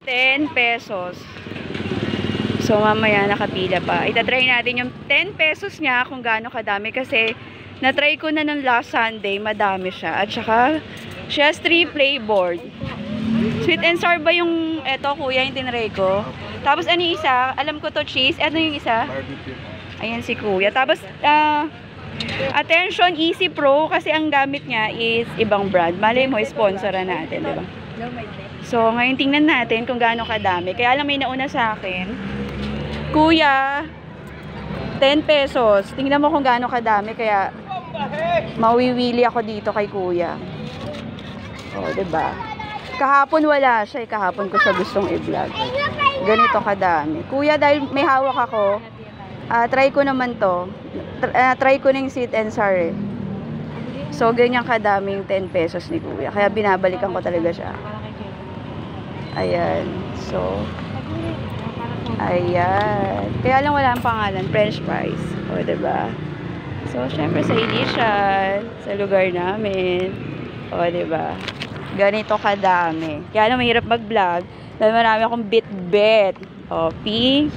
10 pesos. So, mamaya nakapila pa. Itatry natin yung 10 pesos niya kung gaano kadami kasi na-try ko na nung last Sunday, madami siya. At saka, siya 3 flavor. Sweet and sour ba yung, eto kuya, yung tinry ko? Tapos ano yung isa? Alam ko to cheese. Ano yung isa? Barbecue. Ayan si kuya. Tapos, attention, Easy Pro kasi ang gamit niya is ibang brand. Malay mo, sponsoran natin, di ba? So, ngayon tingnan natin kung gaano kadami. Kaya lang may nauna sa akin. Kuya, 10 pesos. Tingnan mo kung gaano kadami. Kaya, mawiwili ako dito kay kuya. O, diba? Kahapon wala siya. Kahapon ko siya gustong i-vlog. Ganito kadami. Kuya, dahil may hawak ako, try ko naman to. Try ko ng sweet and sour. So, ganyan kadaming 10 pesos ni kuya. Kaya binabalikan ko talaga siya. Ayan. So, ayan. Kaya lang wala ang pangalan. French fries. O, diba? So, syempre sa initial, sa lugar namin. O, diba? Ganito kadami. Kaya lang mahirap mag-vlog. Dahil marami akong bit-bit. O, P